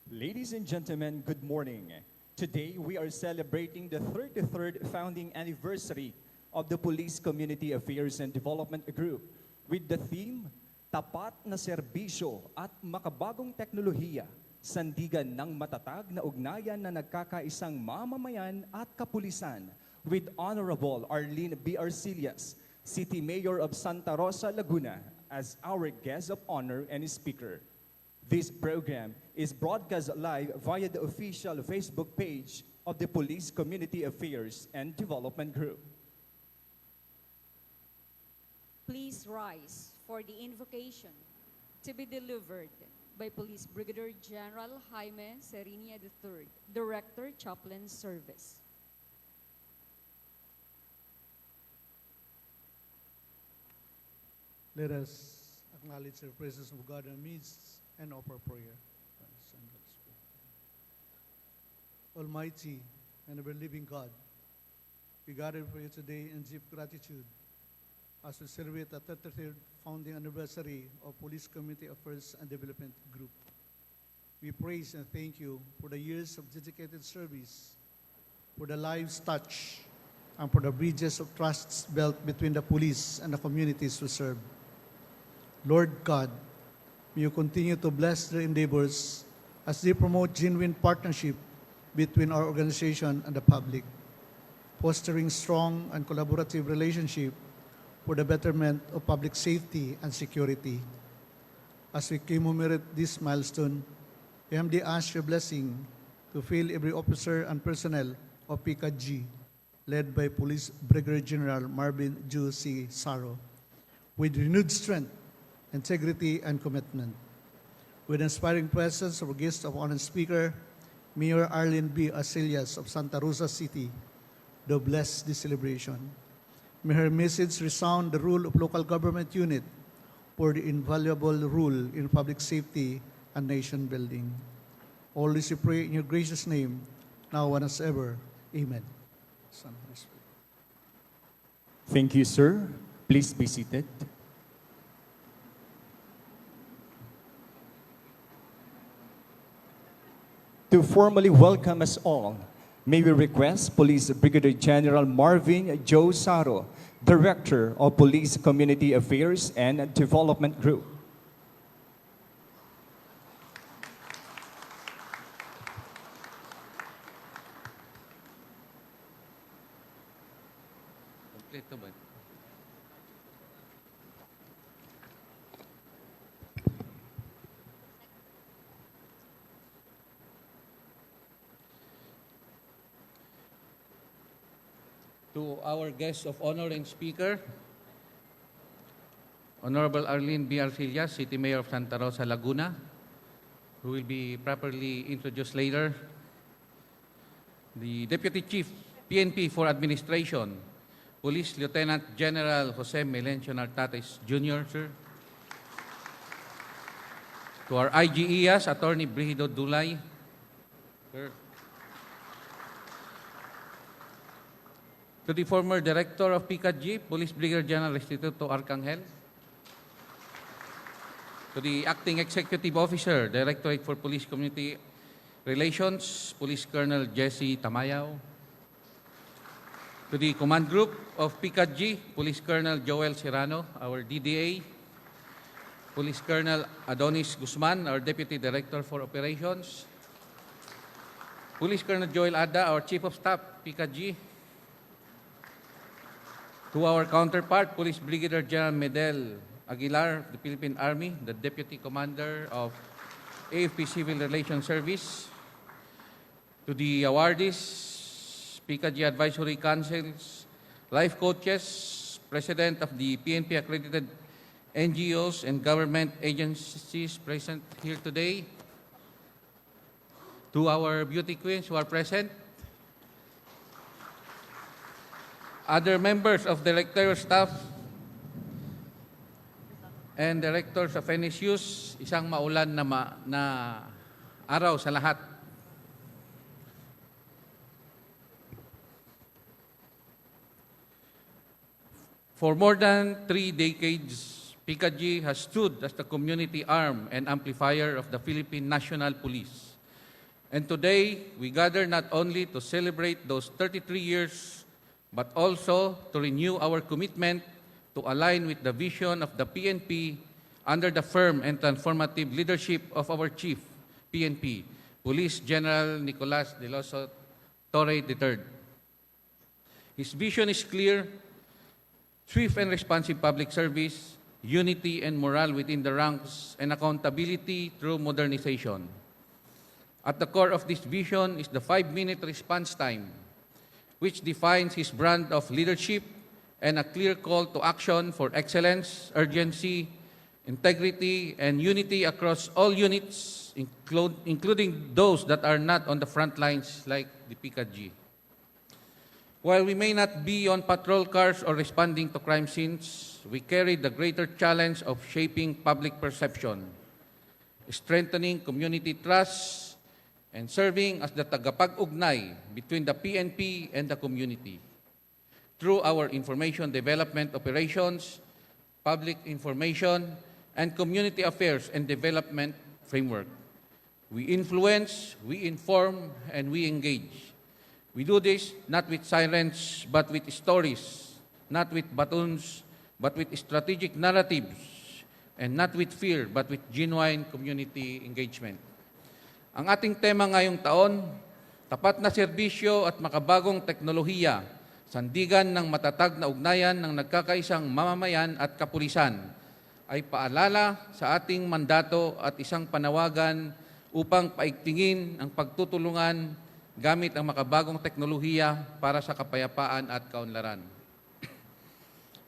Ladies and gentlemen, good morning. Today, we are celebrating the 33rd founding anniversary of the Police Community Affairs and Development Group with the theme, Tapat na Serbisyo at Makabagong Teknolohiya, Sandigan ng Matatag na Ugnayan na Nagkakaisang Mamamayan at Kapulisan with Honorable Arlene B. Arcillas, City Mayor of Santa Rosa, Laguna, as our guest of honor and speaker. This program is broadcast live via the official Facebook page of the Police Community Affairs and Development Group. Please rise for the invocation to be delivered by Police Brigadier General Jaime Serinia III, Director, Chaplain Service. Let us acknowledge the presence of God in our midst and offer prayer. Almighty and ever-living God, we gather for you today in deep gratitude as we celebrate the 33rd founding anniversary of Police Community Affairs and Development Group. We praise and thank you for the years of dedicated service, for the lives touched, and for the bridges of trust built between the police and the communities we serve. Lord God, may you continue to bless their endeavors as they promote genuine partnership between our organization and the public, fostering strong and collaborative relationship for the betterment of public safety and security. As we commemorate this milestone, we humbly ask your blessing to fill every officer and personnel of PCAG, led by Police Brigadier General Marvin Ju C. Saro, with renewed strength, integrity, and commitment. With inspiring presence of a guest of honor speaker, Mayor Arlene B. Arcillas of Santa Rosa City, to bless this celebration. May her message resound the role of local government unit for the invaluable role in public safety and nation building. All this we pray in your gracious name, now and as ever. Amen. Son, Holy Spirit. Thank you, sir. Please be seated. To formally welcome us all, may we request Police Brigadier General Marvin Joe Saro, Director of Police Community Affairs and Development Group. Kompleto ba? To our guest of honor and speaker, Honorable Arlene B. Arcillas, City Mayor of Santa Rosa, Laguna, who will be properly introduced later. The Deputy Chief, PNP for Administration, Police Lieutenant General Jose Melencio Nartates Jr., sir. To our IGEAS, Attorney Brigido Dulay, sir. To the former Director of PCAG, Police Brigadier General Restituto Arcangel. To the Acting Executive Officer, Directorate for Police Community Relations, Police Colonel Jesse Tamayaw. To the Command Group of PCAG, Police Colonel Joel Serrano, our DDA. Police Colonel Adonis Guzman, our Deputy Director for Operations. Police Colonel Joel Ada, our Chief of Staff, PCAG. To our counterpart, Police Brigadier General Medel Aguilar, the Philippine Army, the Deputy Commander of AFP Civil Relations Service. To the awardees, PCAG Advisory Councils, life coaches, President of the PNP accredited NGOs and government agencies present here today. To our beauty queens who are present. Other members of the directorial staff and directors of NSUs, isang maulan na araw sa lahat. For more than 3 decades, PCAG has stood as the community arm and amplifier of the Philippine National Police, And today, we gather not only to celebrate those 33 years, but also to renew our commitment to align with the vision of the PNP under the firm and transformative leadership of our Chief, PNP, Police General Nicolas de los Torre III. His vision is clear: swift and responsive public service, unity and morale within the ranks, and accountability through modernization. At the core of this vision is the 5-minute response time, which defines his brand of leadership and a clear call to action for excellence, urgency, integrity, and unity across all units, including those that are not on the front lines like the PICAG. While we may not be on patrol cars or responding to crime scenes, we carry the greater challenge of shaping public perception, strengthening community trust, and serving as the tagapag-ugnay between the PNP and the community. Through our information development operations, public information, and community affairs and development framework, we influence, we inform, and we engage. We do this not with sirens, but with stories, not with batons, but with strategic narratives, and not with fear, but with genuine community engagement. Ang ating tema ngayong taon, tapat na serbisyo at makabagong teknolohiya, sandigan ng matatag na ugnayan ng nagkakaisang mamamayan at kapulisan, ay paalala sa ating mandato at isang panawagan upang paigtingin ang pagtutulungan gamit ang makabagong teknolohiya para sa kapayapaan at kaunlaran.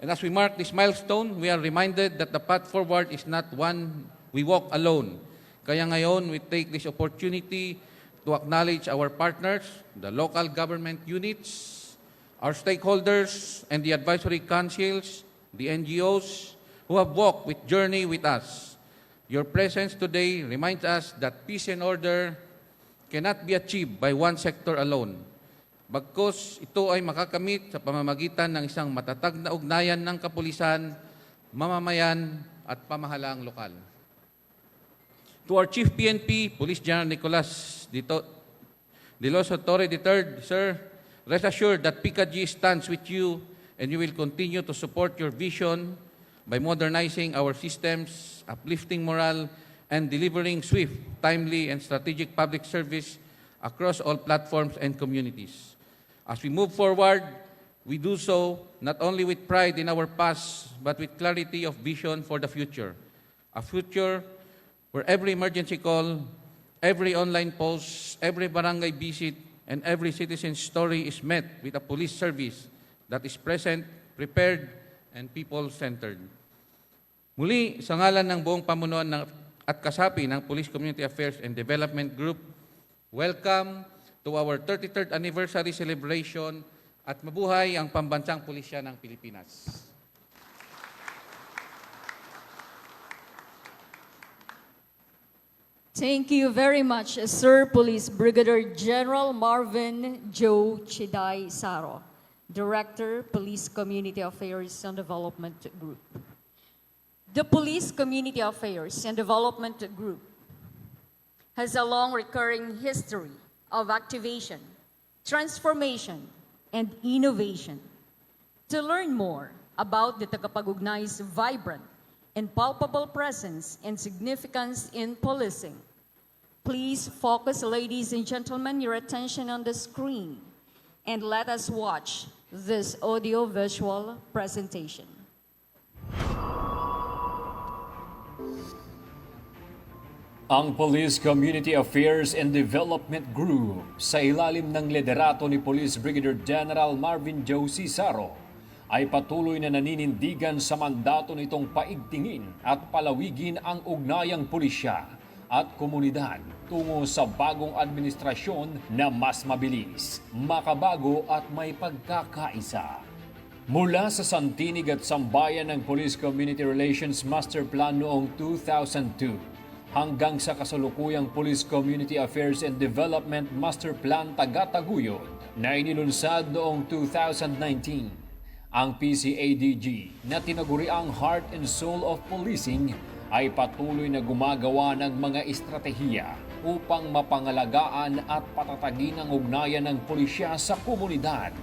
And as we mark this milestone, we are reminded that the path forward is not one we walk alone. Kaya ngayon, we take this opportunity to acknowledge our partners, the local government units, our stakeholders, and the advisory councils, the NGOs, who have walked with journey with us. Your presence today reminds us that peace and order cannot be achieved by one sector alone. Bagkus ito ay makakamit sa pamamagitan ng isang matatag na ugnayan ng kapulisan, mamamayan, at pamahalang lokal. To our Chief PNP, Police General Nicolas de los Torre III, Sir, rest assured that PICAG stands with you and you will continue to support your vision by modernizing our systems, uplifting morale, and delivering swift, timely, and strategic public service across all platforms and communities. As we move forward, we do so not only with pride in our past, but with clarity of vision for the future. A future where every emergency call, every online post, every barangay visit, and every citizen's story is met with a police service that is present, prepared, and people-centered. Muli, sa ngalan ng buong pamunuan at kasapi ng Police Community Affairs and Development Group, welcome to our 33rd anniversary celebration at mabuhay ang pambansang pulisya ng Pilipinas. Thank you very much, Sir Police Brigadier General Marvin Joe Chiday Saro, Director, Police Community Affairs and Development Group. The Police Community Affairs and Development Group has a long recurring history of activation, transformation, and innovation. To learn more about the Tagapag-Ugnay's vibrant and palpable presence and significance in policing, please focus, ladies and gentlemen, your attention on the screen and let us watch this audio-visual presentation. Ang Police Community Affairs and Development Group sa ilalim ng liderato ni Police Brigadier General Marvin Joe Saro ay patuloy na naninindigan sa mandato nitong paigtingin at palawigin ang ugnayang pulisya at komunidad tungo sa bagong administrasyon na mas mabilis, makabago at may pagkakaisa. Mula sa santinig at sambayan ng Police Community Relations Master Plan noong 2002 hanggang sa kasalukuyang Police Community Affairs and Development Master Plan Tagataguyod na inilunsad noong 2019, ang PCADG na tinaguriang Heart and Soul of Policing ay patuloy na gumagawa ng mga estratehiya upang mapangalagaan at patatagin ang ugnayan ng pulisya sa komunidad.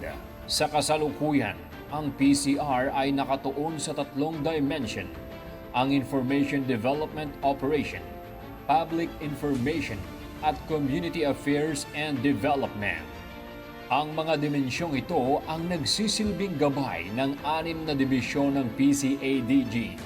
Sa kasalukuyan, ang PCR ay nakatuon sa tatlong dimension: ang Information Development Operation, Public Information, at Community Affairs and Development. Ang mga dimensyong ito ang nagsisilbing gabay ng 6 na dibisyon ng PCADG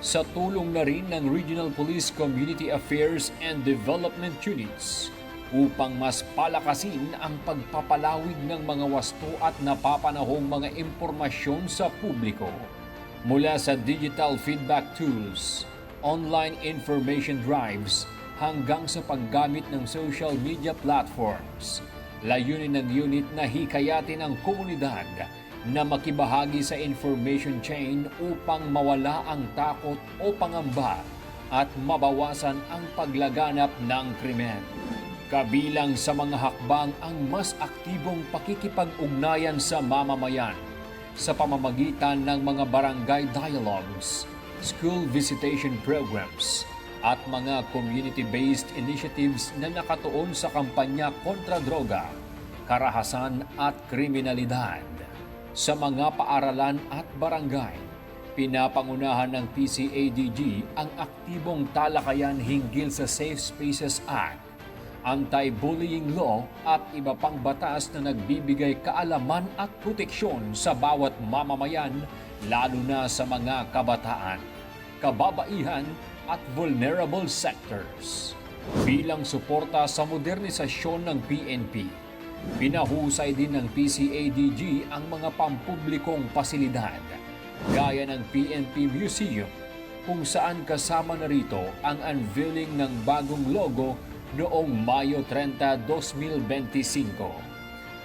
sa tulong na rin ng Regional Police Community Affairs and Development Units upang mas palakasin ang pagpapalawig ng mga wasto at napapanahong mga impormasyon sa publiko. Mula sa digital feedback tools, online information drives, hanggang sa paggamit ng social media platforms, layunin ng unit na hikayatin ang komunidad na makibahagi sa information chain upang mawala ang takot o pangamba at mabawasan ang paglaganap ng krimen. Kabilang sa mga hakbang ang mas aktibong pakikipag-ugnayan sa mamamayan sa pamamagitan ng mga barangay dialogues, school visitation programs, at mga community-based initiatives na nakatuon sa kampanya kontra droga, karahasan at kriminalidad. Sa mga paaralan at barangay, pinapangunahan ng PCADG ang aktibong talakayan hinggil sa Safe Spaces Act, Anti-Bullying Law at iba pang batas na nagbibigay kaalaman at proteksyon sa bawat mamamayan, lalo na sa mga kabataan, kababaihan at vulnerable sectors. Bilang suporta sa modernisasyon ng PNP, pinahusay din ng PCADG ang mga pampublikong pasilidad, gaya ng PNP Museum, kung saan kasama na rito ang unveiling ng bagong logo noong Mayo 30, 2025,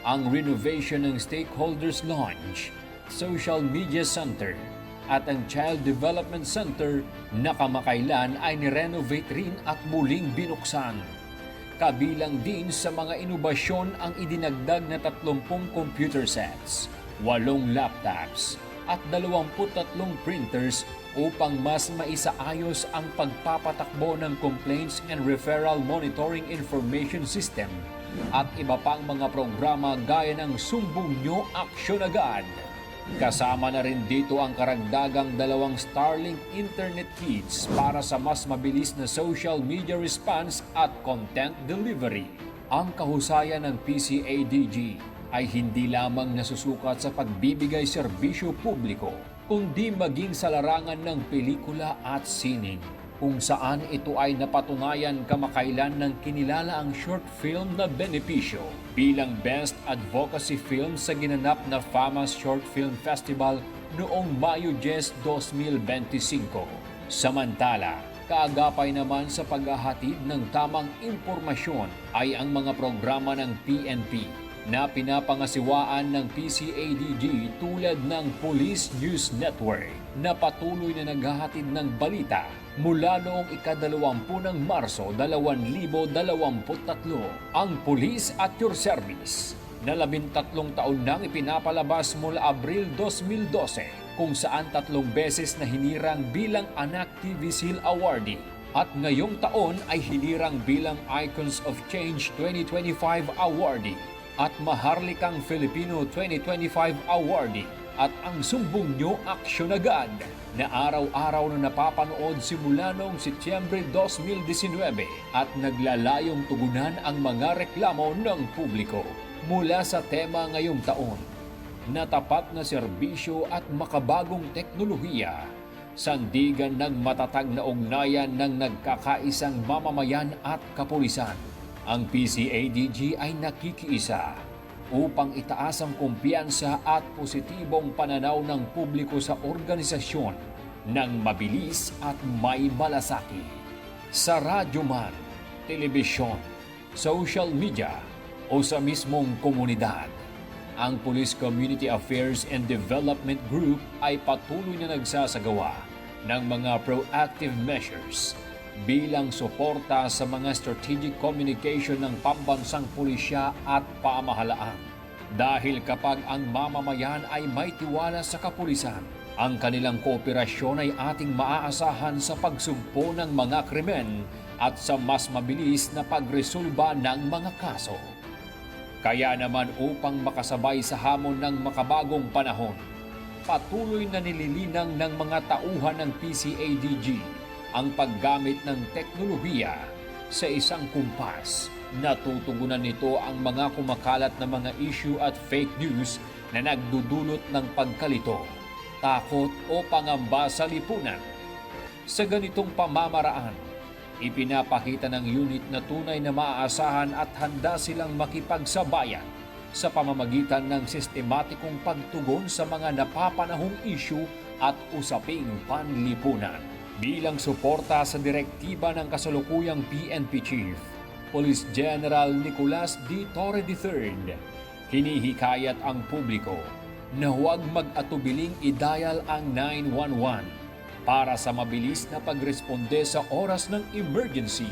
ang renovation ng Stakeholders Lounge, Social Media Center, at ang Child Development Center na kamakailan ay nirenovate rin at muling binuksan. Kabilang din sa mga inobasyon ang idinagdag na 30 computer sets, 8 laptops, at 23 printers upang mas maisaayos ang pagpapatakbo ng Complaints and Referral Monitoring Information System at iba pang mga programa gaya ng Sumbong Nyo Aksyon Agad. Kasama na rin dito ang karagdagang 2 Starlink Internet feeds para sa mas mabilis na social media response at content delivery. Ang kahusayan ng PCADG ay hindi lamang nasusukat sa pagbibigay serbisyo publiko, kundi maging sa larangan ng pelikula at sining, kung saan ito ay napatunayan kamakailan ng kinilala ang short film na Benepisyo bilang Best Advocacy Film sa ginanap na FAMAS Short Film Festival noong Mayo 10, 2025. Samantala, kaagapay naman sa paghahatid ng tamang impormasyon ay ang mga programa ng PNP na pinapangasiwaan ng PCADG tulad ng Police News Network na patuloy na naghahatid ng balita mula noong ika-20 ng Marso 2023. Ang Police at Your Service na 13 taon nang ipinapalabas mula Abril 2012, kung saan 3 beses na hinirang bilang Anak TV Seal Awardee at ngayong taon ay hinirang bilang Icons of Change 2025 Awardee at Maharlikang Filipino 2025 Awardee at ang Sumbong Nyo Aksyon Agad na araw-araw na napapanood simula noong Setyembre 2019 at naglalayong tugunan ang mga reklamo ng publiko. Mula sa tema ngayong taon na tapat na serbisyo at makabagong teknolohiya, sandigan ng matatag na ugnayan ng nagkakaisang mamamayan at kapulisan. Ang PCADG ay nakikiisa upang itaas ang kumpiyansa at positibong pananaw ng publiko sa organisasyon ng mabilis at may malasaki. Sa radyo man, telebisyon, social media o sa mismong komunidad, ang Police Community Affairs and Development Group ay patuloy na nagsasagawa ng mga proactive measures bilang suporta sa mga strategic communication ng pambansang pulisya at pamahalaan. Dahil kapag ang mamamayan ay may tiwala sa kapulisan, ang kanilang kooperasyon ay ating maaasahan sa pagsugpo ng mga krimen at sa mas mabilis na pagresolba ng mga kaso. Kaya naman upang makasabay sa hamon ng makabagong panahon, patuloy na nililinang ng mga tauhan ng PCADG ang paggamit ng teknolohiya sa isang kumpas. Natutugunan nito ang mga kumakalat na mga issue at fake news na nagdudulot ng pagkalito, takot o pangamba sa lipunan. Sa ganitong pamamaraan, ipinapakita ng unit na tunay na maaasahan at handa silang makipagsabayan sa pamamagitan ng sistematikong pagtugon sa mga napapanahong issue at usaping panlipunan. Bilang suporta sa direktiba ng kasalukuyang PNP Chief, Police General Nicolas D. Torre III, hinihikayat ang publiko na huwag mag-atubiling i-dial ang 911 para sa mabilis na pagresponde sa oras ng emergency.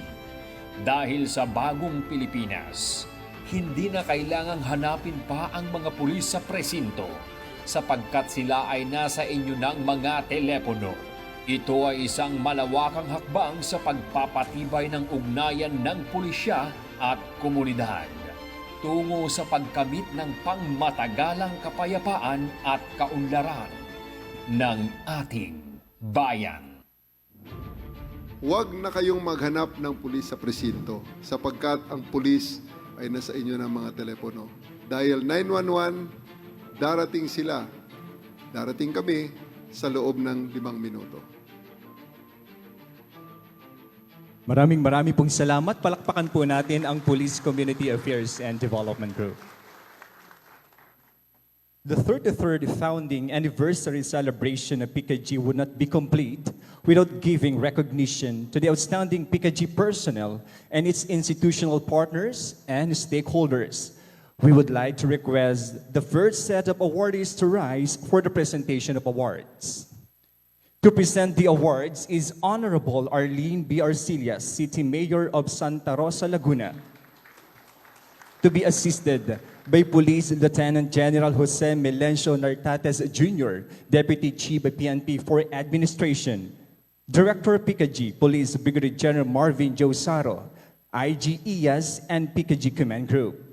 Dahil sa bagong Pilipinas, hindi na kailangang hanapin pa ang mga pulis sa presinto sapagkat sila ay nasa inyo ng mga telepono. Ito ay isang malawakang hakbang sa pagpapatibay ng ugnayan ng pulisya at komunidad tungo sa pagkamit ng pangmatagalang kapayapaan at kaunlaran ng ating bayan. Huwag na kayong maghanap ng pulis sa presinto sapagkat ang pulis ay nasa inyo ng mga telepono. Dial 911, darating sila, darating kami sa loob ng 5 minuto. Maraming pong salamat. Palakpakan po natin ang Police Community Affairs and Development Group. The 33rd founding anniversary celebration of PICAG would not be complete without giving recognition to the outstanding PICAG personnel and its institutional partners and stakeholders. We would like to request the first set of awardees to rise for the presentation of awards. To present the awards is Honorable Arlene B. Arcillas, City Mayor of Santa Rosa, Laguna. To be assisted by Police Lieutenant General Jose Melencio Nartates Jr., Deputy Chief of PNP for Administration. Director PICAG, Police Brigadier General Marvin Josaro, IG IAS, and PICAG Command Group.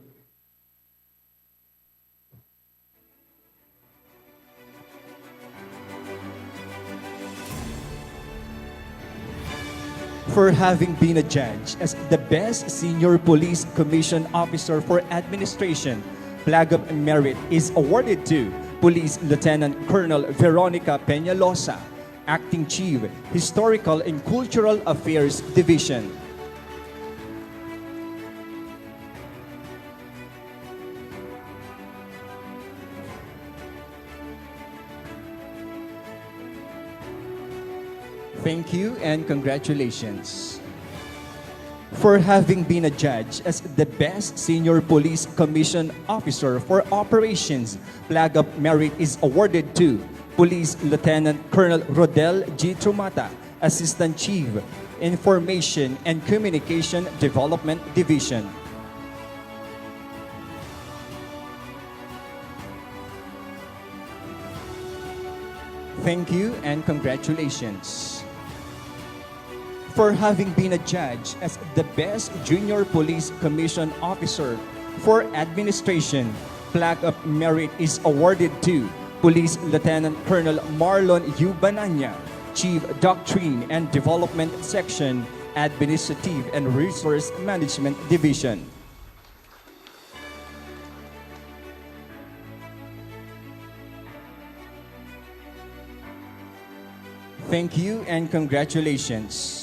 For having been a judge as the Best Senior Police Commission Officer for Administration, Flag of Merit is awarded to Police Lieutenant Colonel Veronica Peñalosa, Acting Chief, Historical and Cultural Affairs Division. Thank you and congratulations. For having been a judge as the Best Senior Police Commission Officer for Operations, Flag of Merit is awarded to Police Lieutenant Colonel Rodel G. Trumata, Assistant Chief, Information and Communication Development Division. Thank you and congratulations. For having been a judge as the Best Junior Police Commission Officer for Administration, Flag of Merit is awarded to Police Lieutenant Colonel Marlon U. Bananya, Chief Doctrine and Development Section, Administrative and Resource Management Division. Thank you and congratulations.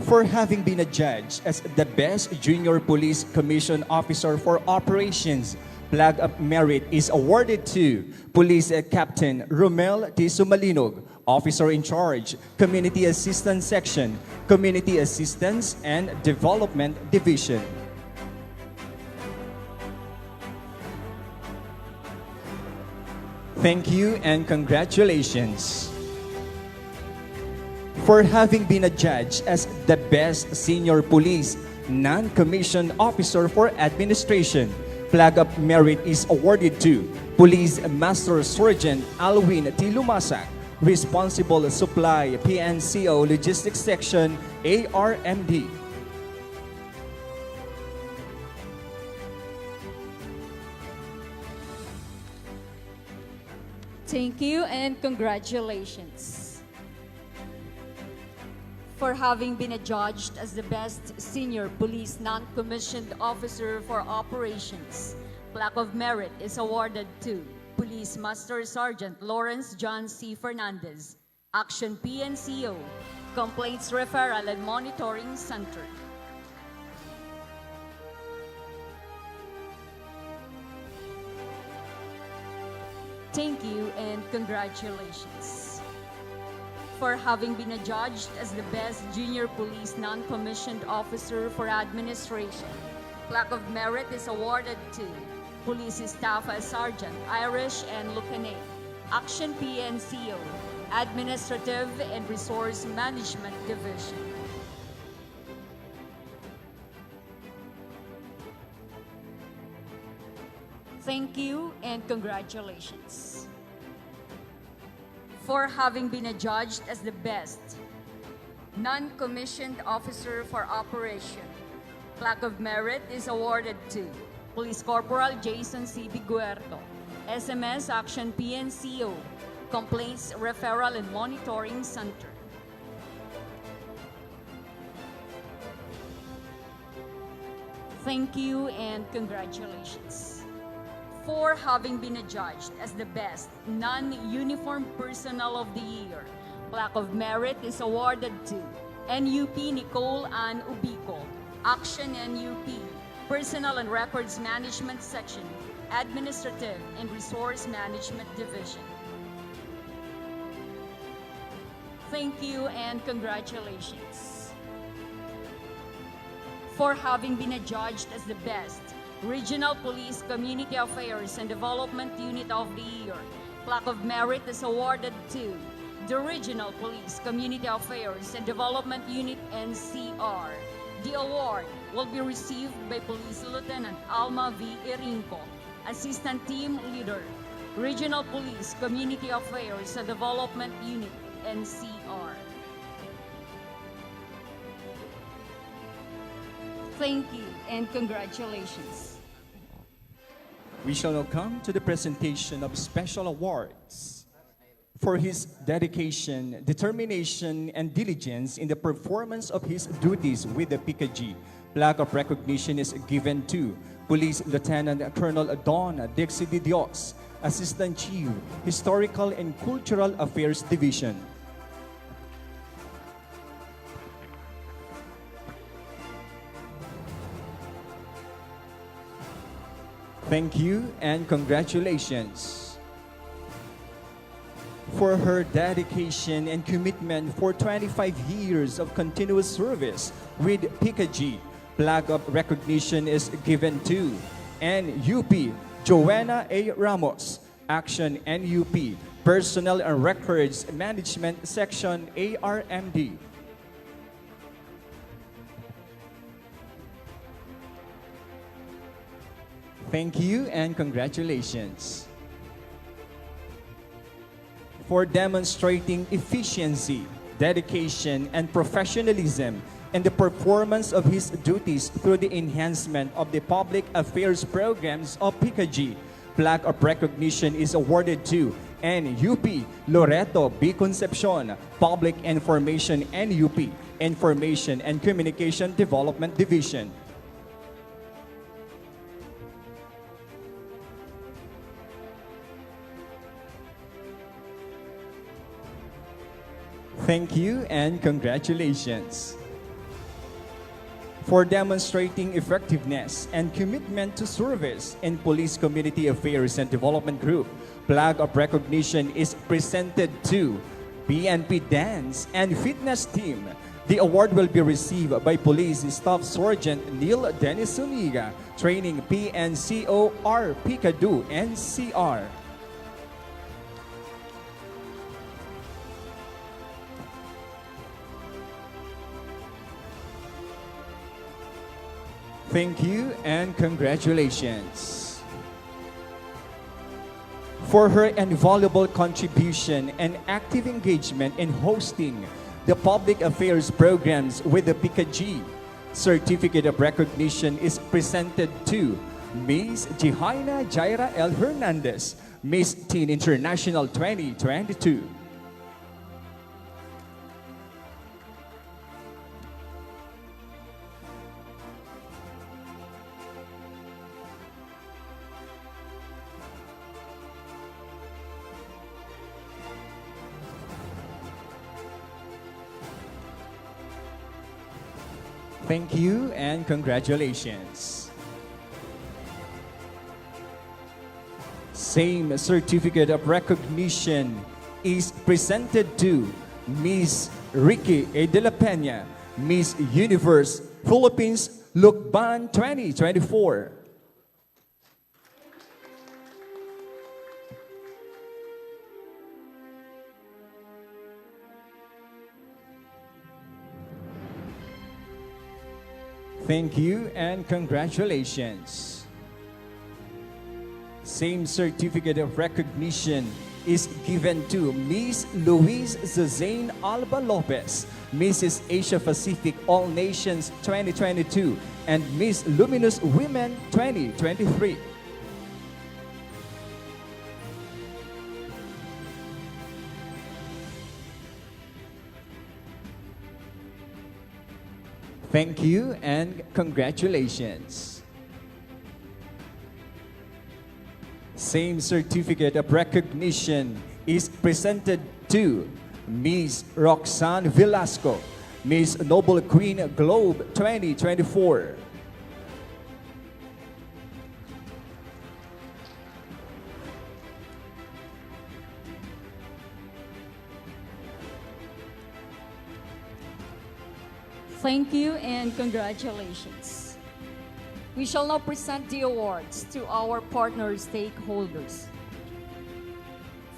For having been a judge as the Best Junior Police Commission Officer for Operations, Flag of Merit is awarded to Police Captain Romel T. Sumalinog, Officer in Charge, Community Assistance Section, Community Assistance and Development Division. Thank you and congratulations. For having been a judge as the Best Senior Police Non-Commissioned Officer for Administration, Flag of Merit is awarded to Police Master Sergeant Alwin T. Lumasak, Responsible Supply, PNCO Logistics Section, ARMD. Thank you and congratulations for having been adjudged as the best senior police non-commissioned officer for operations. Plaque of Merit is awarded to Police Master Sergeant Lawrence John C. Fernandez, Action PNCO, Complaints Referral and Monitoring Center. Thank you and congratulations for having been adjudged as the best junior police non-commissioned officer for administration. Plaque of Merit is awarded to Police Staff Sergeant Irish and Lucanay, Action PNCO, Administrative and Resource Management Division. Thank you and congratulations for having been adjudged as the best non-commissioned officer for operation. Plaque of Merit is awarded to Police Corporal Jason C. Biguerto, SMS Action PNCO, Complaints Referral and Monitoring Center. Thank you and congratulations for having been adjudged as the best non-uniformed personnel of the year. Plaque of Merit is awarded to NUP Nicole Ann Ubico, Action NUP, Personnel and Records Management Section, Administrative and Resource Management Division. Thank you and congratulations for having been adjudged as the best Regional Police Community Affairs and Development Unit of the Year. Plaque of Merit is awarded to the Regional Police Community Affairs and Development Unit NCR. The award will be received by Police Lieutenant Alma V. Irinco, Assistant Team Leader, Regional Police Community Affairs and Development Unit NCR. Thank you and congratulations. We shall now come to the presentation of special awards. For his dedication, determination, and diligence in the performance of his duties with the PICAG, plaque of recognition is given to Police Lieutenant Colonel Don Dixie de Dios, Assistant Chief, Historical and Cultural Affairs Division. Thank you and congratulations. For her dedication and commitment for 25 years of continuous service with PICAG, plaque of recognition is given to NUP Joanna A. Ramos, Action NUP, Personnel and Records Management Section, ARMD. Thank you and congratulations. For demonstrating efficiency, dedication, and professionalism in the performance of his duties through the enhancement of the public affairs programs of PICAG, plaque of recognition is awarded to NUP Loreto B. Concepcion, Public Information NUP, Information and Communication Development Division. Thank you and congratulations. For demonstrating effectiveness and commitment to service in Police Community Affairs and Development Group, plaque of recognition is presented to PNP Dance and Fitness Team. The award will be received by Police Staff Sergeant Neil Dennis Suniga, Training PNCO R. Picadu NCR. Thank you and congratulations. for her invaluable contribution and active engagement in hosting the public affairs programs with the PICA-G. Certificate of recognition is presented to Ms. Jihaina Jaira L. Hernandez, Miss Teen International 2022. Thank you and congratulations. Same certificate of recognition is presented to Miss Ricky A. De La Peña, Miss Universe Philippines Lukban 2024. Thank you and congratulations. Same certificate of recognition is given to Miss Louise Zazane Alba Lopez, Mrs. Asia Pacific All Nations 2022, and Miss Luminous Women 2023. Thank you and congratulations. Same certificate of recognition is presented to Miss Roxanne Velasco, Miss Noble Queen Globe 2024. Thank you and congratulations. We shall now present the awards to our partner stakeholders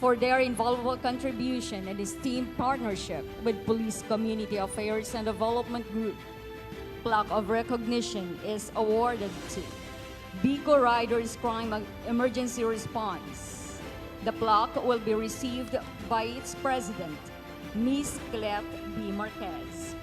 for their invaluable contribution and esteemed partnership with Police Community Affairs and Development Group. Plaque of recognition is awarded to Bicol Riders Crime Emergency Response. The plaque will be received by its president, Ms. Clef B. Marquez.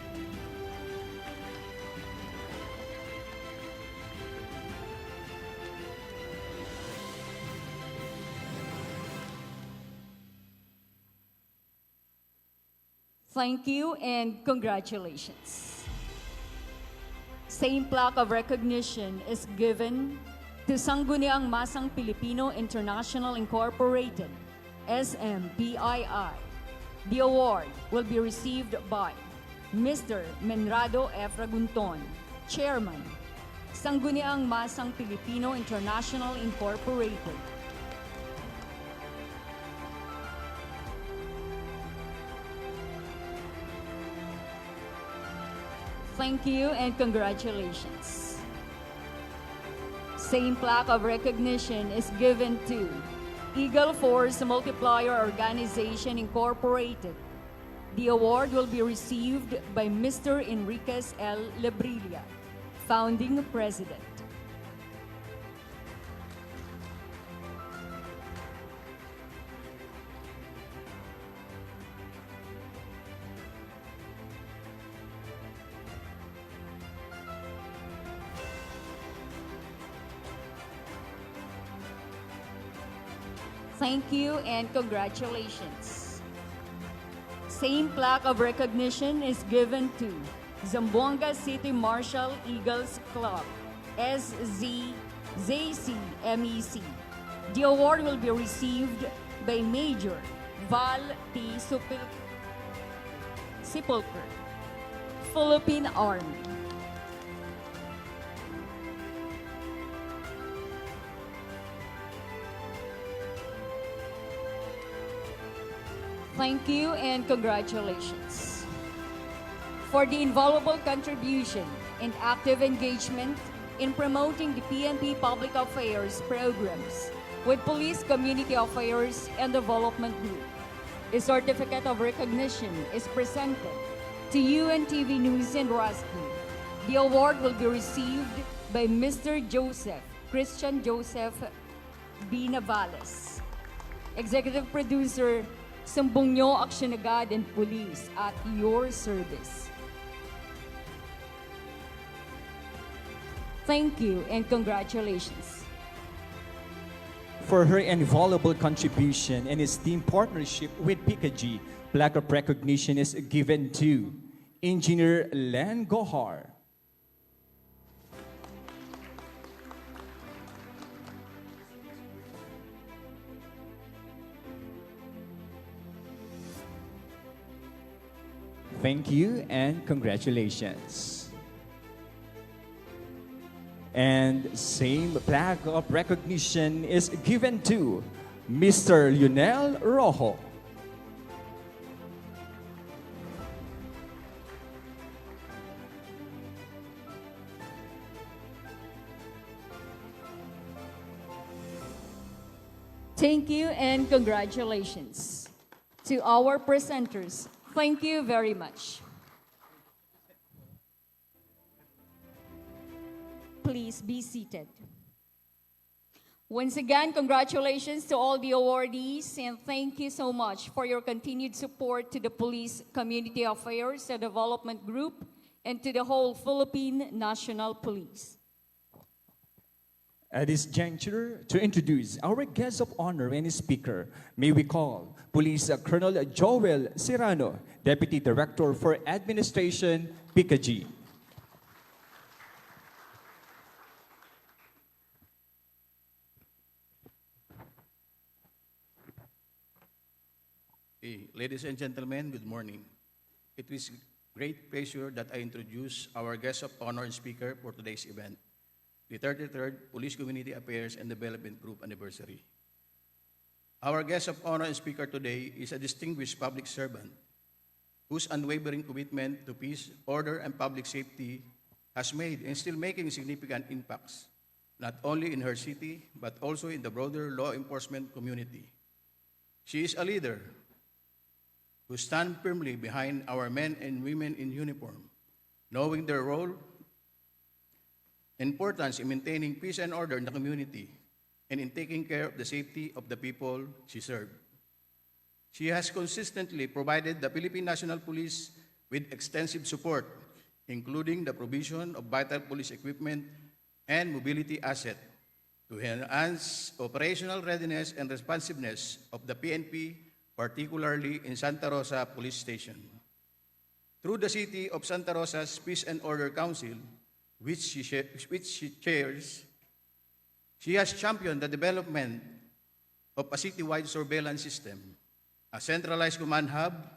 Thank you and congratulations. Same plaque of recognition is given to Sangguniang Masang Pilipino International Incorporated, SMPII. The award will be received by Mr. Menrado F. Ragunton, Chairman, Sangguniang Masang Pilipino International Incorporated. Thank you and congratulations. Same plaque of recognition is given to Eagle Force Multiplier Organization Incorporated. The award will be received by Mr. Enriquez L. Lebrilla, Founding President. Thank you and congratulations. Same plaque of recognition is given to Zamboanga City Marshal Eagles Club, SZJCMEC. The award will be received by Major Val T. Sepulcher, Philippine Army. Thank you and congratulations. For the invaluable contribution and active engagement in promoting the PNP Public Affairs programs with Police Community Affairs and Development Group, a certificate of recognition is presented to UNTV News and Rescue. The award will be received by Mr. Christian Joseph B. Navales. Executive Producer, Sumbong nyo aksyon agad and police at your service. Thank you and congratulations. For her invaluable contribution and esteemed partnership with PICAG, plaque of recognition is given to Engineer Len Gohar. Thank you and congratulations. And same plaque of recognition is given to Mr. Lionel Rojo. Thank you and congratulations. To our presenters, thank you very much. Please be seated. Once again, congratulations to all the awardees and thank you so much for your continued support to the Police Community Affairs and Development Group and to the whole Philippine National Police. At this juncture, to introduce our guest of honor and speaker, may we call Police Colonel Joel Serrano, Deputy Director for Administration, PICAG. Ladies and gentlemen, good morning. It is great pleasure that I introduce our guest of honor and speaker for today's event, the 33rd Police Community Affairs and Development Group Anniversary. Our guest of honor and speaker today is a distinguished public servant whose unwavering commitment to peace, order, and public safety has made and still making significant impacts, not only in her city, but also in the broader law enforcement community. She is a leader who stand firmly behind our men and women in uniform, knowing their role, importance in maintaining peace and order in the community, and in taking care of the safety of the people she served. She has consistently provided the Philippine National Police with extensive support, including the provision of vital police equipment and mobility asset to enhance operational readiness and responsiveness of the PNP, particularly in Santa Rosa Police Station. Through the City of Santa Rosa's Peace and Order Council, which she chairs, she has championed the development of a citywide surveillance system, a centralized command hub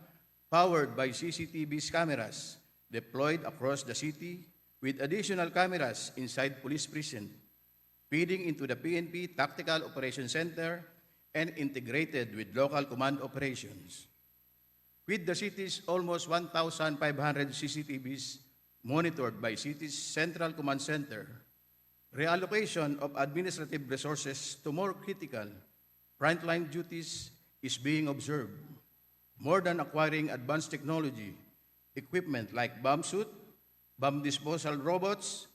powered by CCTV cameras deployed across the city with additional cameras inside police precinct, feeding into the PNP Tactical Operations Center and integrated with local command operations. With the city's almost 1,500 CCTVs monitored by city's Central Command Center, reallocation of administrative resources to more critical frontline duties is being observed. More than acquiring advanced technology, equipment like bomb suit, bomb disposal robots,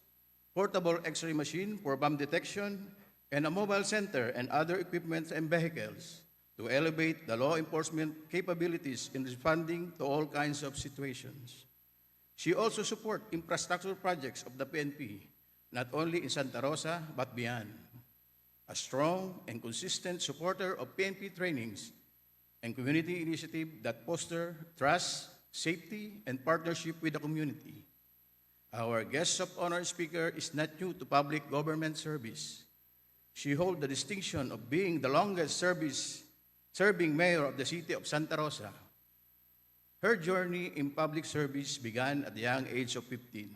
portable X-ray machine for bomb detection, and a mobile center and other equipment and vehicles to elevate the law enforcement capabilities in responding to all kinds of situations. She also supports infrastructure projects of the PNP, not only in Santa Rosa, but beyond. A strong and consistent supporter of PNP trainings and community initiatives that foster trust, safety, and partnership with the community. Our guest of honor speaker is not new to public government service. She holds the distinction of being the longest serving mayor of the city of Santa Rosa. Her journey in public service began at the young age of 15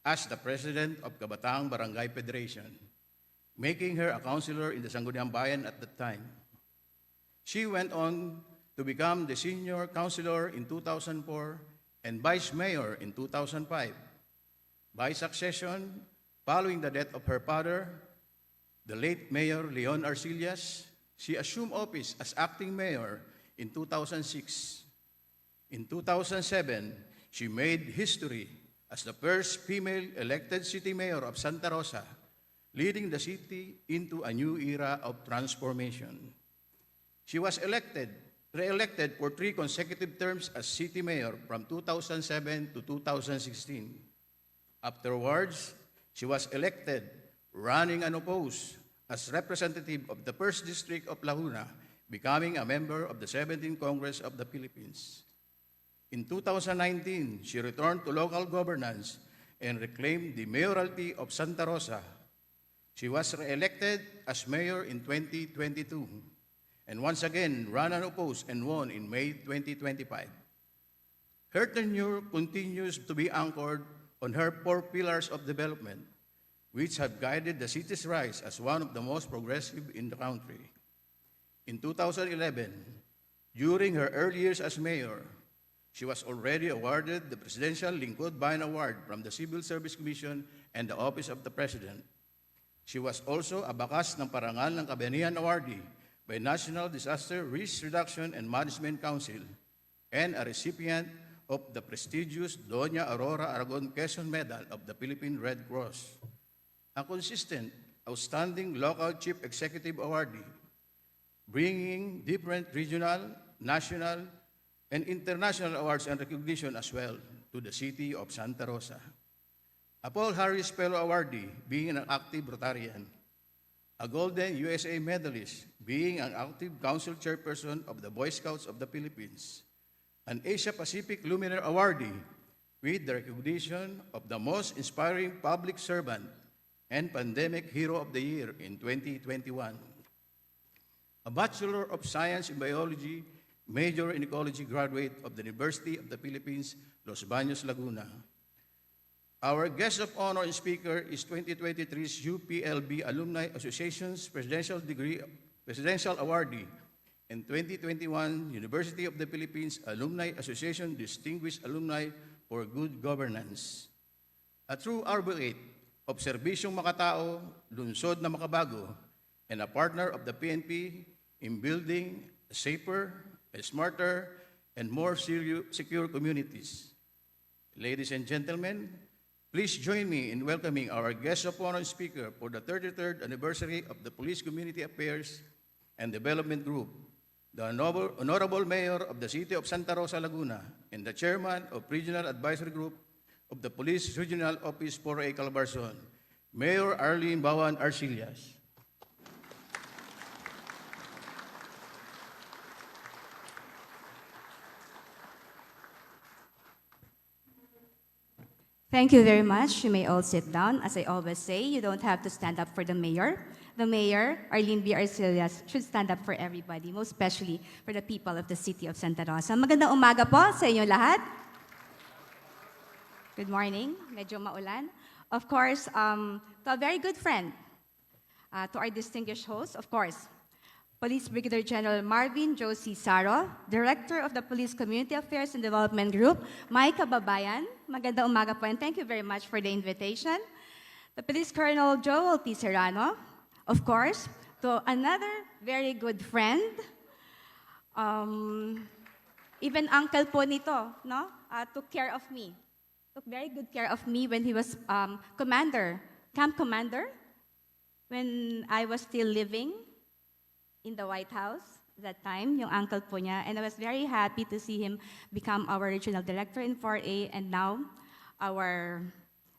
as the president of Kabataang Barangay Federation, making her a councilor in the Sangguniang Bayan at that time. She went on to become the senior councilor in 2004 and vice mayor in 2005. By succession, following the death of her father, the late Mayor Leon Arcillas, she assumed office as acting mayor in 2006. In 2007, she made history as the first female elected city mayor of Santa Rosa, leading the city into a new era of transformation. She was re-elected for 3 consecutive terms as city mayor from 2007 to 2016. Afterwards, she was elected, running unopposed, as representative of the 1st District of Laguna, becoming a member of the 17th Congress of the Philippines. In 2019, she returned to local governance and reclaimed the mayoralty of Santa Rosa. She was re-elected as mayor in 2022 and once again ran unopposed and won in May 2025. Her tenure continues to be anchored on her 4 pillars of development, which have guided the city's rise as one of the most progressive in the country. In 2011, during her early years as mayor, she was already awarded the Presidential Lingkod Bayan Award from the Civil Service Commission and the Office of the President. She was also a bakas ng parangal ng Kabayanihan Awardee by National Disaster Risk Reduction and Management Council and a recipient of the prestigious Doña Aurora Aragon Quezon Medal of the Philippine Red Cross. A consistent, outstanding local chief executive awardee, bringing different regional, national, and international awards and recognition as well to the city of Santa Rosa. A Paul Harris Fellow awardee, being an active Rotarian. A Golden USA medalist, being an active council chairperson of the Boy Scouts of the Philippines. An Asia Pacific Luminaire awardee with the recognition of the most inspiring public servant and pandemic hero of the year in 2021. A Bachelor of Science in Biology, major in ecology graduate of the University of the Philippines, Los Baños, Laguna. Our guest of honor and speaker is 2023's UPLB Alumni Association's Presidential Awardee and 2021 University of the Philippines Alumni Association Distinguished Alumni for Good Governance. A true advocate of serbisyong makatao, lungsod na makabago, and a partner of the PNP in building a safer, a smarter, and more secure communities. Ladies and gentlemen, please join me in welcoming our guest of honor speaker for the 33rd anniversary of the Police Community Affairs and Development Group, the Honorable Mayor of the City of Santa Rosa, Laguna, and the Chairman of Regional Advisory Group of the Police Regional Office 4A Calabarzon, Mayor Arlene Bawan Arcillas. Thank you very much. You may all sit down. As I always say, you don't have to stand up for the mayor. The mayor, Arlene B. Arcillas, should stand up for everybody, most especially for the people of the city of Santa Rosa. Magandang umaga po sa inyo lahat. Good morning. Medyo maulan. Of course, to a very good friend, to our distinguished host, of course, Police Brigadier General Marvin Josie Saro, Director of the Police Community Affairs and Development Group, my kababayan. Magandang umaga po and thank you very much for the invitation. The Police Colonel Joel P. Serrano, of course, to another very good friend, even uncle po nito, no? Took care of me. Took very good care of me when he was camp commander, when I was still living in the White House that time, yung uncle po niya. And I was very happy to see him become our regional director in 4A and now our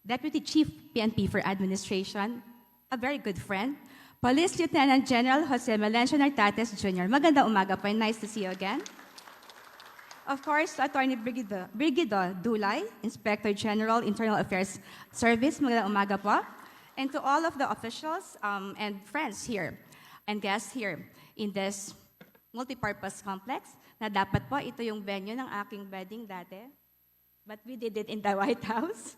Deputy Chief PNP for Administration, a very good friend, Police Lieutenant General Jose Melencio Nartates Jr. Magandang umaga po and nice to see you again. Of course, to Attorney Brigido Dulay, Inspector General, Internal Affairs Service. Magandang umaga po. And to all of the officials and friends here and guests here in this multipurpose complex na dapat po ito yung venue ng aking wedding dati. But we did it in the White House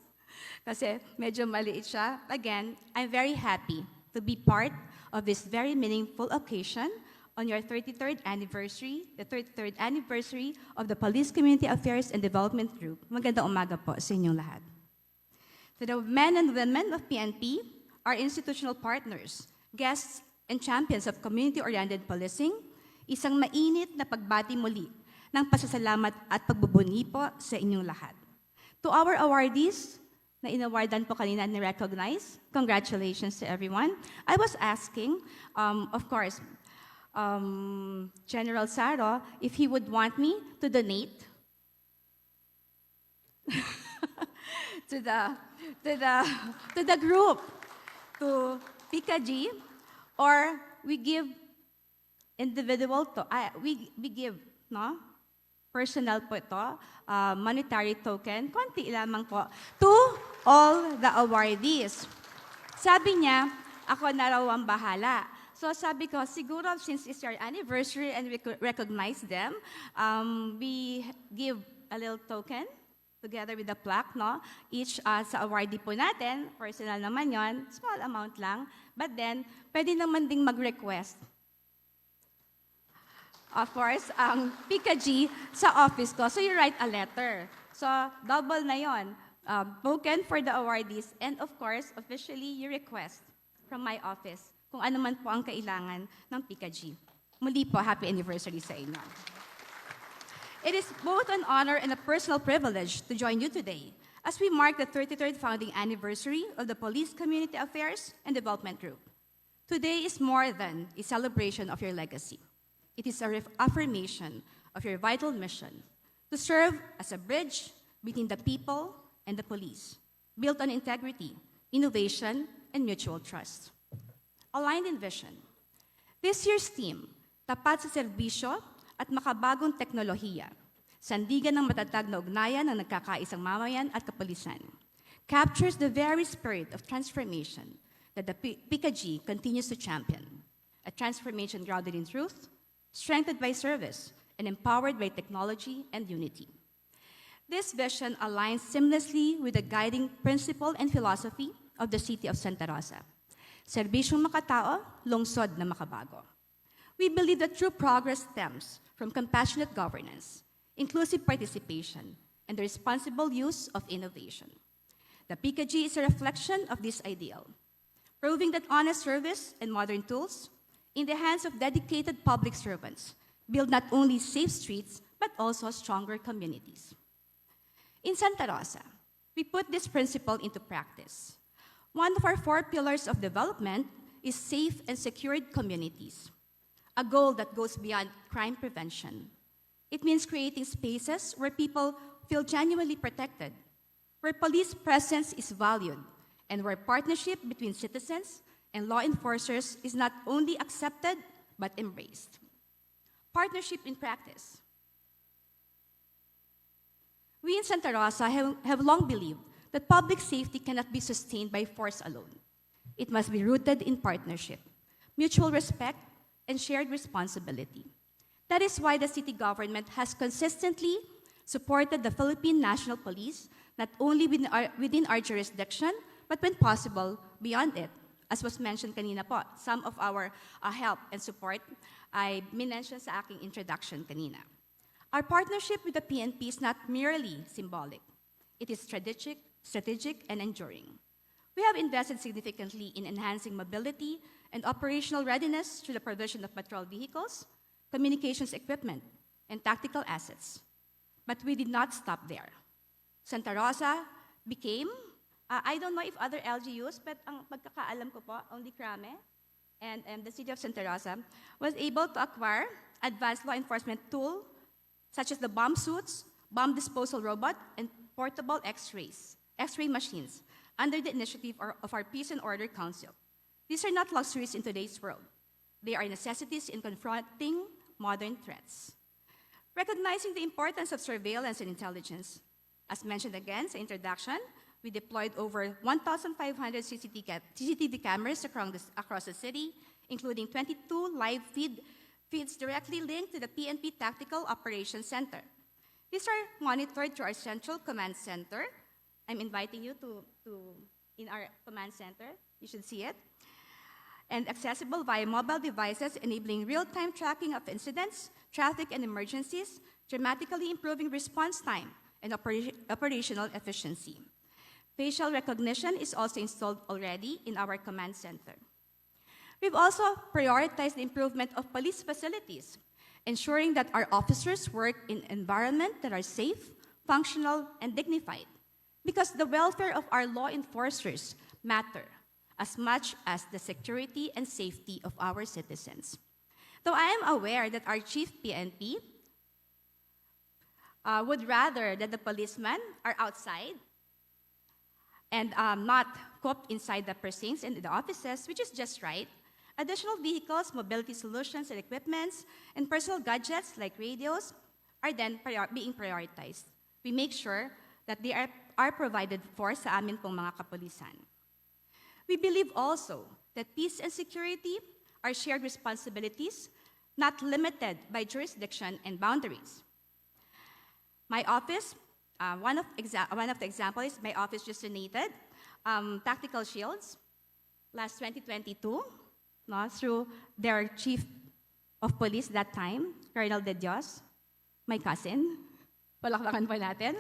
kasi medyo maliit siya. Again, I'm very happy to be part of this very meaningful occasion on your 33rd anniversary, the 33rd anniversary of the Police Community Affairs and Development Group. Magandang umaga po sa inyong lahat. To the men and women of PNP, our institutional partners, guests, and champions of community-oriented policing, isang mainit na pagbati muli ng pasasalamat at pagbubunyi po sa inyong lahat. To our awardees na inawardan po kanina and recognize, congratulations to everyone. I was asking, of course, General Saro if he would want me to donate to the group, to PICAG, or we give individual to, we give, no? Personal po ito, monetary token, konti lamang po, to all the awardees. Sabi niya, ako na raw ang bahala. So sabi ko, siguro since it's your anniversary and we could recognize them, we give a little token together with the plaque, no? Each sa awardee po natin, personal naman yon, small amount lang. But then, pwede naman ding mag-request. Of course, ang PICAG sa office ko. So you write a letter. So double na yon. Token for the awardees. And of course, officially, you request from my office kung ano man po ang kailangan ng PICAG. Muli po, happy anniversary sa inyo. It is both an honor and a personal privilege to join you today as we mark the 33rd founding anniversary of the Police Community Affairs and Development Group. Today is more than a celebration of your legacy. It is a affirmation of your vital mission to serve as a bridge between the people and the police, built on integrity, innovation, and mutual trust. Aligned in vision, this year's theme, tapat sa serbisyo at makabagong teknolohiya, sandigan ng matatag na ugnayan ng nagkakaisang mamayan at kapulisan, captures the very spirit of transformation that the PICAG continues to champion, a transformation grounded in truth, strengthened by service, and empowered by technology and unity. This vision aligns seamlessly with the guiding principle and philosophy of the City of Santa Rosa. Serbisyong makatao, lungsod na makabago. We believe that true progress stems from compassionate governance, inclusive participation, and the responsible use of innovation. The PICAG is a reflection of this ideal, proving that honest service and modern tools in the hands of dedicated public servants build not only safe streets, but also stronger communities. In Santa Rosa, we put this principle into practice. One of our 4 pillars of development is safe and secured communities, a goal that goes beyond crime prevention. It means creating spaces where people feel genuinely protected, where police presence is valued, and where partnership between citizens and law enforcers is not only accepted, but embraced. Partnership in practice. We in Santa Rosa have long believed that public safety cannot be sustained by force alone. It must be rooted in partnership, mutual respect, and shared responsibility. That is why the city government has consistently supported the Philippine National Police, not only within our jurisdiction, but when possible, beyond it. As was mentioned kanina po, some of our help and support ay minention sa aking introduction kanina. Our partnership with the PNP is not merely symbolic. It is strategic, and enduring. We have invested significantly in enhancing mobility and operational readiness through the provision of patrol vehicles, communications equipment, and tactical assets. But we did not stop there. Santa Rosa became, I don't know if other LGUs, but ang pagkakaalam ko po, only Crame and the City of Santa Rosa was able to acquire advanced law enforcement tools such as the bomb suits, bomb disposal robot, and portable X-ray machines under the initiative of our Peace and Order Council. These are not luxuries in today's world. They are necessities in confronting modern threats. Recognizing the importance of surveillance and intelligence, as mentioned again sa introduction, we deployed over 1,500 CCTV cameras across the city, including 22 live feeds directly linked to the PNP Tactical Operations Center. These are monitored through our Central Command Center. I'm inviting you in our command center. You should see it. And accessible via mobile devices, enabling real-time tracking of incidents, traffic, and emergencies, dramatically improving response time and operational efficiency. Facial recognition is also installed already in our command center. We've also prioritized the improvement of police facilities, ensuring that our officers work in environments that are safe, functional, and dignified, because the welfare of our law enforcers matter as much as the security and safety of our citizens. Though I am aware that our chief PNP would rather that the policemen are outside and not cooped inside the precincts and the offices, which is just right. Additional vehicles, mobility solutions and equipments, and personal gadgets like radios are then being prioritized. We make sure that they are provided for sa amin pong mga kapulisan. We believe also that peace and security are shared responsibilities, not limited by jurisdiction and boundaries. My office, one of the examples is my office just donated tactical shields last 2022 through their chief of police that time, Colonel De Dios, my cousin. Palakpakan po natin.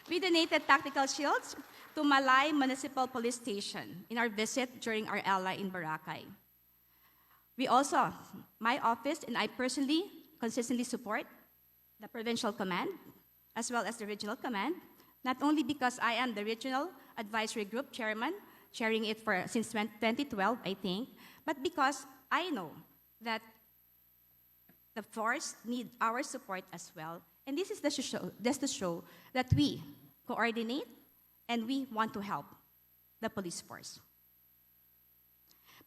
We donated tactical shields to Malay Municipal Police Station in our visit during our ally in Boracay. We also, my office and I personally consistently support the provincial command as well as the regional command, not only because I am the regional advisory group chairman, chairing it since 2012, I think, but because I know that the force need our support as well. And this is just to show that we coordinate and we want to help the police force.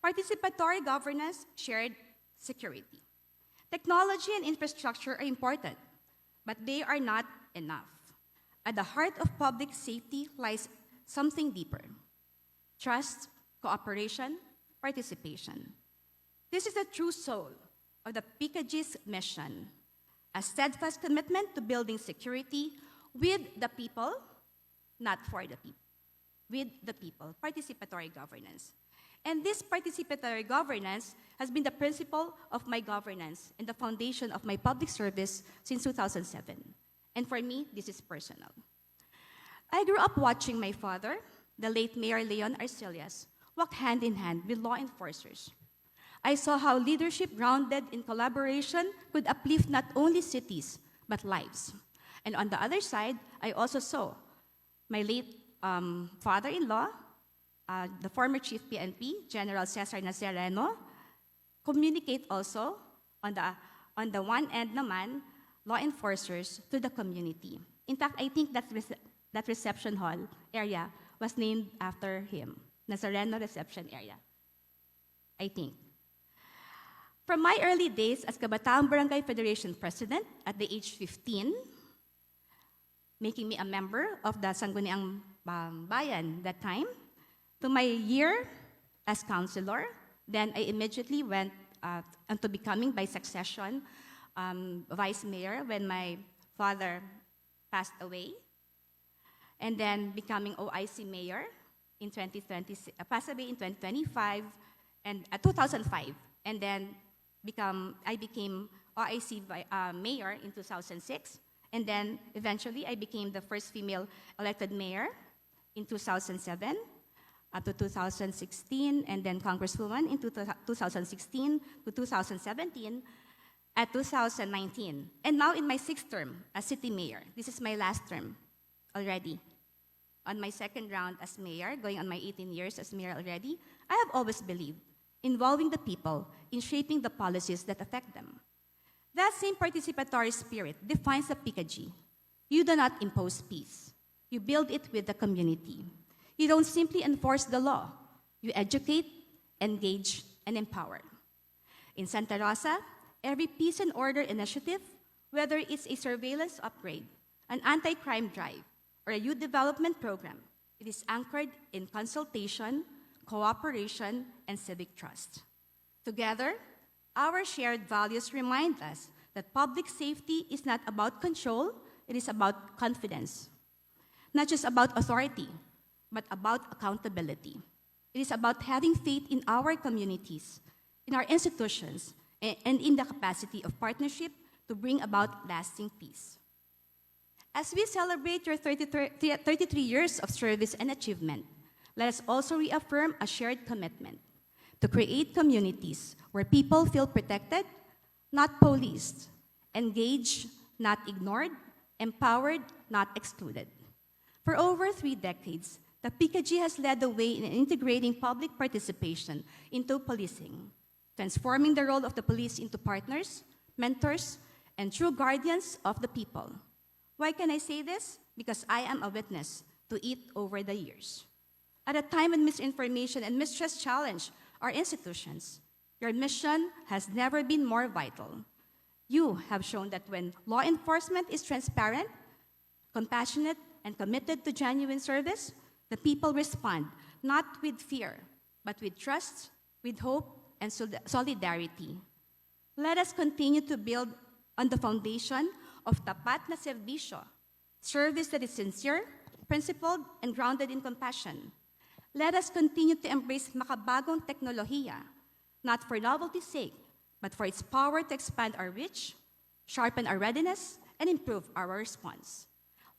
Participatory governance, shared security. Technology and infrastructure are important, but they are not enough. At the heart of public safety lies something deeper: trust, cooperation, participation. This is the true soul of the PICAG's mission, a steadfast commitment to building security with the people, not for the people, with the people, participatory governance. And this participatory governance has been the principle of my governance and the foundation of my public service since 2007. And for me, this is personal. I grew up watching my father, the late Mayor Leon Arcelias, walk hand in hand with law enforcers. I saw how leadership grounded in collaboration could uplift not only cities, but lives. And on the other side, I also saw my late father-in-law, the former Chief PNP, General Cesar Nazareno, communicate also on the one end naman, law enforcers to the community. In fact, I think that reception hall area was named after him, Nazareno Reception Area, I think. From my early days as Kabataang Barangay Federation President at the age 15, making me a member of the Sangguniang Bayan that time, to my year as councilor, then I immediately went into becoming by succession vice mayor when my father passed away, and then becoming OIC mayor in 2020, passed away in 2025 and 2005, and then I became OIC mayor in 2006, and then eventually I became the first female elected mayor in 2007 up to 2016, and then congresswoman in 2016 to 2017 at 2019. And now in my 6th term as city mayor. This is my last term already. On my 2nd round as mayor, going on my 18 years as mayor already, I have always believed involving the people in shaping the policies that affect them. That same participatory spirit defines the PICAG. You do not impose peace. You build it with the community. You don't simply enforce the law. You educate, engage, and empower. In Santa Rosa, every peace and order initiative, whether it's a surveillance upgrade, an anti-crime drive, or a youth development program, it is anchored in consultation, cooperation, and civic trust. Together, our shared values remind us that public safety is not about control, it is about confidence. Not just about authority, but about accountability. It is about having faith in our communities, in our institutions, and in the capacity of partnership to bring about lasting peace. As we celebrate your 33 years of service and achievement, let us also reaffirm a shared commitment to create communities where people feel protected, not policed, engaged, not ignored, empowered, not excluded. For over 3 decades, the PICAG has led the way in integrating public participation into policing. transforming the role of the police into partners, mentors, and true guardians of the people. Why can I say this? Because I am a witness to it over the years. At a time when misinformation and mistrust challenge our institutions, your mission has never been more vital. You have shown that when law enforcement is transparent, compassionate, and committed to genuine service, the people respond not with fear, but with trust, with hope, and solidarity. Let us continue to build on the foundation of tapat na serbisyo, service that is sincere, principled, and grounded in compassion. Let us continue to embrace makabagong teknolohiya, not for novelty's sake, but for its power to expand our reach, sharpen our readiness, and improve our response.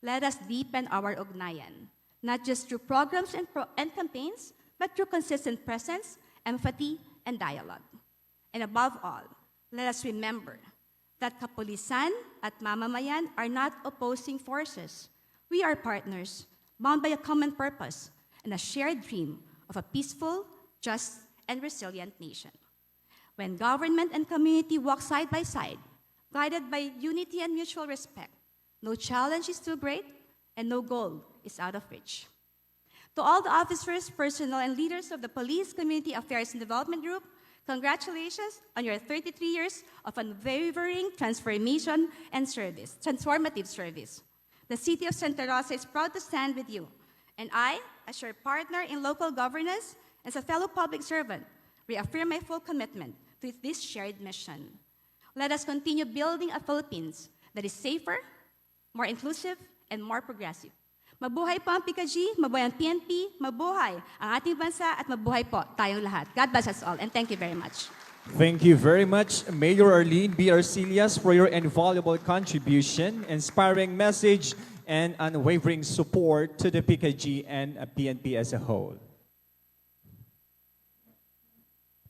Let us deepen our ugnayan, not just through programs and campaigns, but through consistent presence, empathy, and dialogue. And above all, let us remember that kapulisan at mamamayan are not opposing forces. We are partners, bound by a common purpose and a shared dream of a peaceful, just, and resilient nation. When government and community walk side by side, guided by unity and mutual respect, no challenge is too great and no goal is out of reach. To all the officers, personnel, and leaders of the Police Community Affairs and Development Group, congratulations on your 33 years of unwavering transformation and service, transformative service. The City of Santa Rosa is proud to stand with you, and I, as your partner in local governance, as a fellow public servant, reaffirm my full commitment to this shared mission. Let us continue building a Philippines that is safer, more inclusive, and more progressive. Mabuhay po ang PICAG, mabuhay ang PNP, mabuhay ang ating bansa, at mabuhay po tayong lahat. God bless us all, and thank you very much. Thank you very much, Mayor Arlene B. Arcillas, for your invaluable contribution, inspiring message, and unwavering support to the PICAG and PNP as a whole.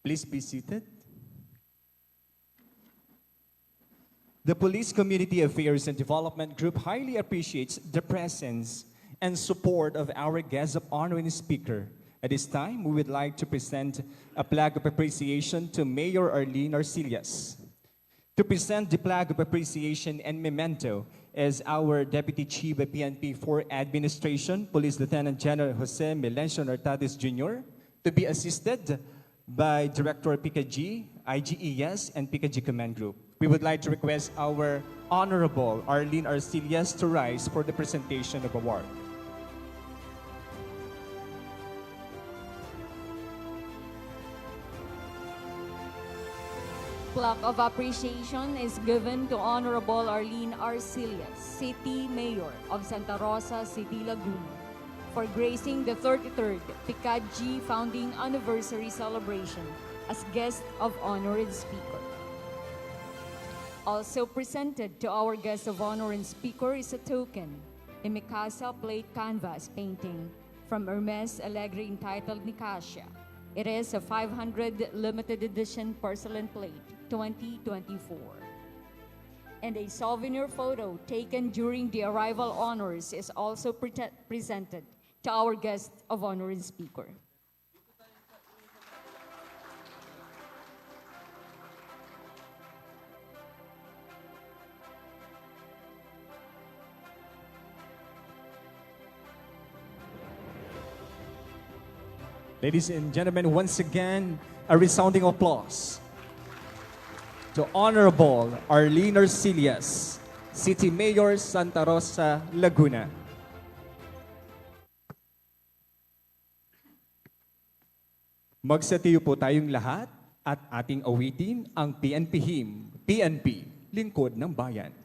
Please be seated. The Police Community Affairs and Development Group highly appreciates the presence and support of our guest of honor and speaker. At this time, we would like to present a plaque of appreciation to Mayor Arlene Arcillas. To present the plaque of appreciation and memento is our Deputy Chief of PNP for Administration, Police Lieutenant General Jose Melencio Nartades Jr., to be assisted by Director PICAG, IGES, and PICAG Command Group. We would like to request our Honorable Arlene Arcillas to rise for the presentation of award. Plaque of appreciation is given to Honorable Arlene Arcillas, City Mayor of Santa Rosa City, Laguna, for gracing the 33rd PICAG Founding Anniversary Celebration as guest of honor and speaker. Also presented to our guest of honor and speaker is a token, a Mikasa plate canvas painting from Hermes Alegre entitled Nicasia. It is a 500 limited edition porcelain plate, 2024. And a souvenir photo taken during the arrival honors is also presented to our guest of honor and speaker. Ladies and gentlemen, once again, a resounding applause to Honorable Arlene Arcillas, City Mayor, Santa Rosa, Laguna. Magsatiyo po tayong lahat at ating awitin ang PNP hymn, PNP, Lingkod ng Bayan.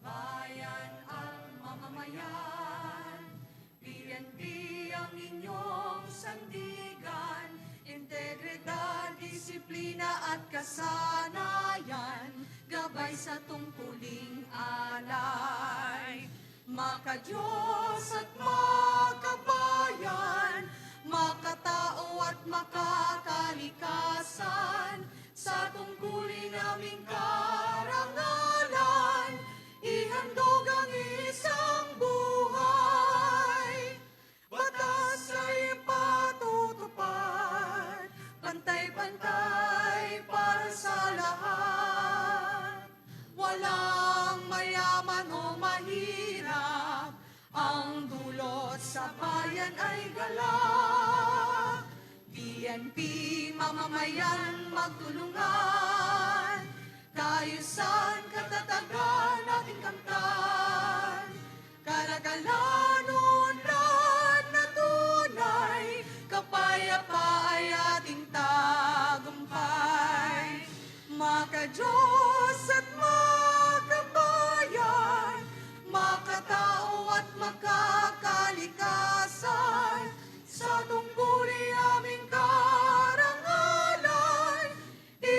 Bayan at mamamayan. sa tungkuling alay. Maka-Diyos at makabayan, makatao at makakalikasan, sa tungkulin naming karangalan, ihandog ang isang buhay. Batas ay patutupad, pantay-pantay para sa lahat. Walang mayaman o mahirap, ang dulot sa bayan ay galak. PNP, mamamayan, magtulungan, kaayusan, katatagan, ating kamtan. Kalagalan, unlad na tunay, kapayapa ay ating tagumpay. Maka-Diyos